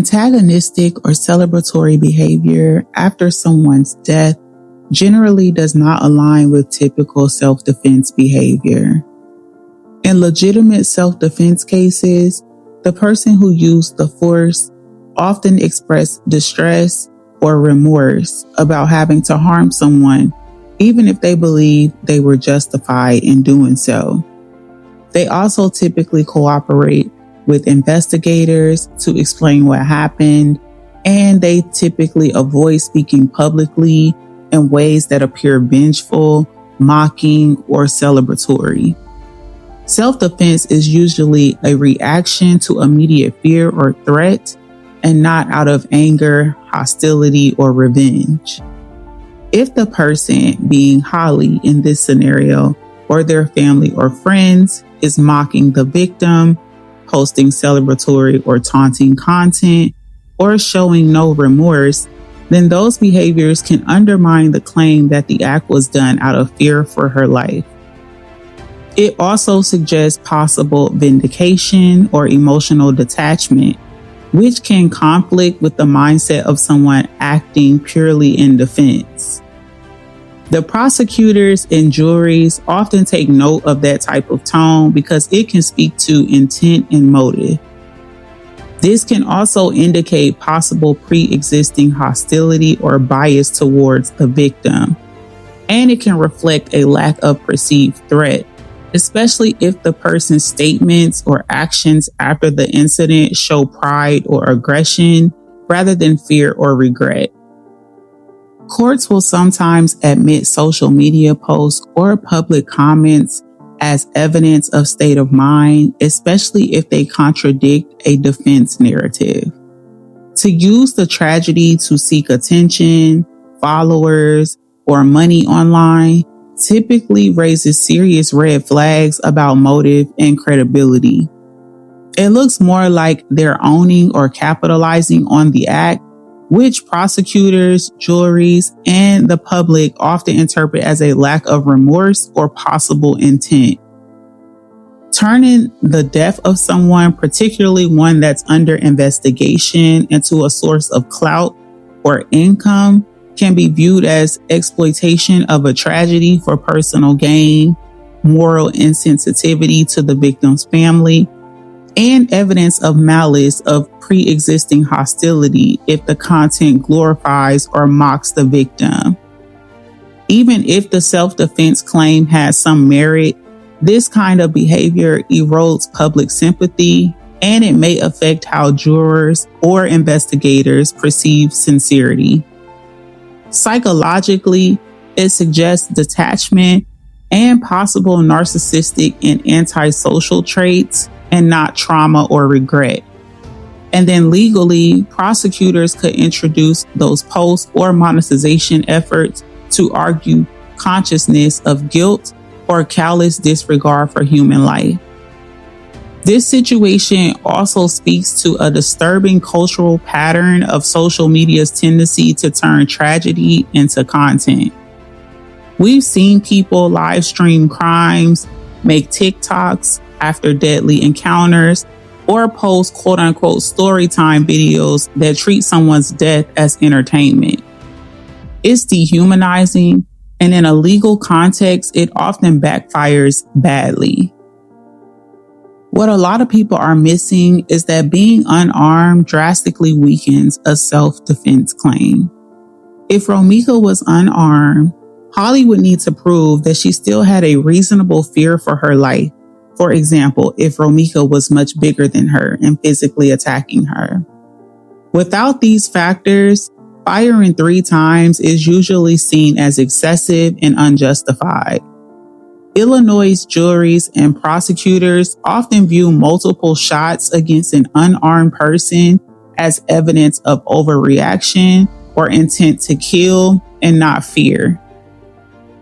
Antagonistic or celebratory behavior after someone's death generally does not align with typical self-defense behavior. In legitimate self-defense cases, the person who used the force often expressed distress or remorse about having to harm someone, even if they believe they were justified in doing so. They also typically cooperate with investigators to explain what happened, and they typically avoid speaking publicly in ways that appear vengeful, mocking, or celebratory. Self-defense is usually a reaction to immediate fear or threat, and not out of anger, hostility, or revenge. If the person, being Holly in this scenario, or their family or friends, is mocking the victim, posting celebratory or taunting content, or showing no remorse, then those behaviors can undermine the claim that the act was done out of fear for her life. It also suggests possible vindication or emotional detachment, which can conflict with the mindset of someone acting purely in defense. The prosecutors and juries often take note of that type of tone because it can speak to intent and motive. This can also indicate possible pre-existing hostility or bias towards the victim, and it can reflect a lack of perceived threat, especially if the person's statements or actions after the incident show pride or aggression rather than fear or regret. Courts will sometimes admit social media posts or public comments as evidence of state of mind, especially if they contradict a defense narrative. To use the tragedy to seek attention, followers, or money online typically raises serious red flags about motive and credibility. It looks more like they're owning or capitalizing on the act, which prosecutors, juries, and the public often interpret as a lack of remorse or possible intent. Turning the death of someone, particularly one that's under investigation, into a source of clout or income can be viewed as exploitation of a tragedy for personal gain, moral insensitivity to the victim's family, and evidence of malice of pre-existing hostility if the content glorifies or mocks the victim. Even if the self-defense claim has some merit, this kind of behavior erodes public sympathy, and it may affect how jurors or investigators perceive sincerity. Psychologically, it suggests detachment and possible narcissistic and antisocial traits, and not trauma or regret. And then legally, prosecutors could introduce those post or monetization efforts to argue consciousness of guilt or callous disregard for human life. This situation also speaks to a disturbing cultural pattern of social media's tendency to turn tragedy into content. We've seen people live stream crimes, make TikToks after deadly encounters, or post quote-unquote storytime videos that treat someone's death as entertainment. It's dehumanizing, and in a legal context, it often backfires badly. What a lot of people are missing is that being unarmed drastically weakens a self-defense claim. If Romeca was unarmed, Holly would need to prove that she still had a reasonable fear for her life. For example, if Romeca was much bigger than her and physically attacking her. Without these factors, firing 3 times is usually seen as excessive and unjustified. Illinois juries and prosecutors often view multiple shots against an unarmed person as evidence of overreaction or intent to kill and not fear.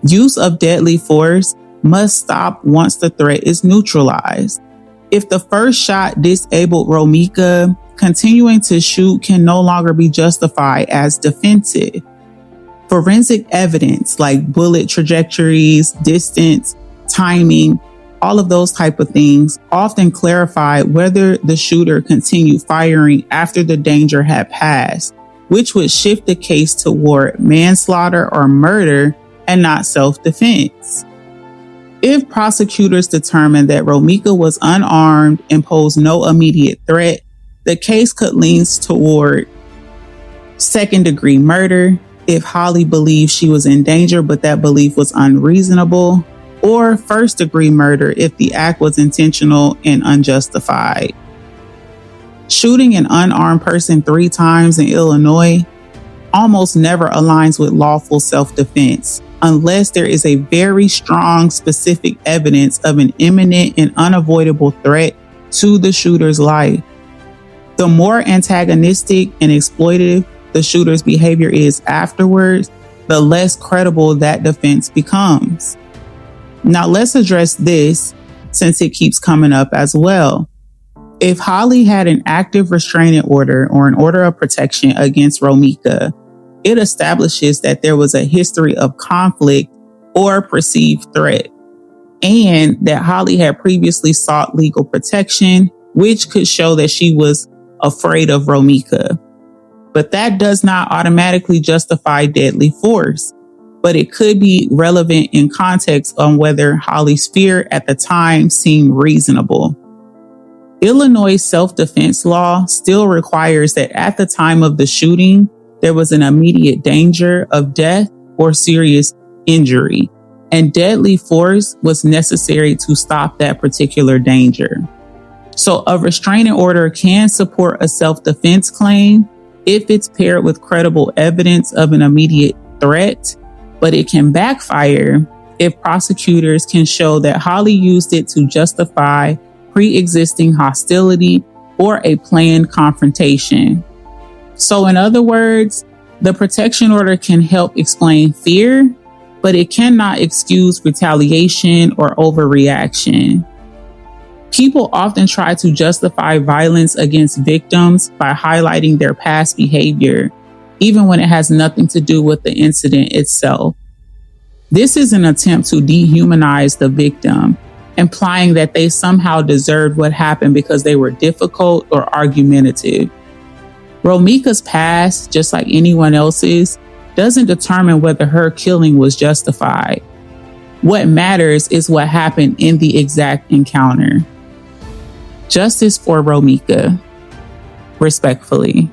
Use of deadly force must stop once the threat is neutralized. If the first shot disabled Romeca, continuing to shoot can no longer be justified as defensive. Forensic evidence like bullet trajectories, distance, timing, all of those type of things often clarified whether the shooter continued firing after the danger had passed, which would shift the case toward manslaughter or murder and not self-defense. If prosecutors determined that Romeca was unarmed and posed no immediate threat, the case could lean toward second-degree murder if Holly believed she was in danger but that belief was unreasonable, or first-degree murder if the act was intentional and unjustified. Shooting an unarmed person 3 times in Illinois almost never aligns with lawful self-defense unless there is a very strong specific evidence of an imminent and unavoidable threat to the shooter's life. The more antagonistic and exploitative the shooter's behavior is afterwards, the less credible that defense becomes. Now let's address this since it keeps coming up as well. If Holly had an active restraining order or an order of protection against Romeca, it establishes that there was a history of conflict or perceived threat, and that Holly had previously sought legal protection, which could show that she was afraid of Romeca. But that does not automatically justify deadly force, but it could be relevant in context on whether Holly's fear at the time seemed reasonable. Illinois self-defense law still requires that at the time of the shooting, there was an immediate danger of death or serious injury, and deadly force was necessary to stop that particular danger. So a restraining order can support a self-defense claim if it's paired with credible evidence of an immediate threat, but it can backfire if prosecutors can show that Holly used it to justify pre-existing hostility or a planned confrontation. So in other words, the protection order can help explain fear, but it cannot excuse retaliation or overreaction. People often try to justify violence against victims by highlighting their past behavior, even when it has nothing to do with the incident itself. This is an attempt to dehumanize the victim, implying that they somehow deserved what happened because they were difficult or argumentative. Romeca's past, just like anyone else's, doesn't determine whether her killing was justified. What matters is what happened in the exact encounter. Justice for Romeca. Respectfully.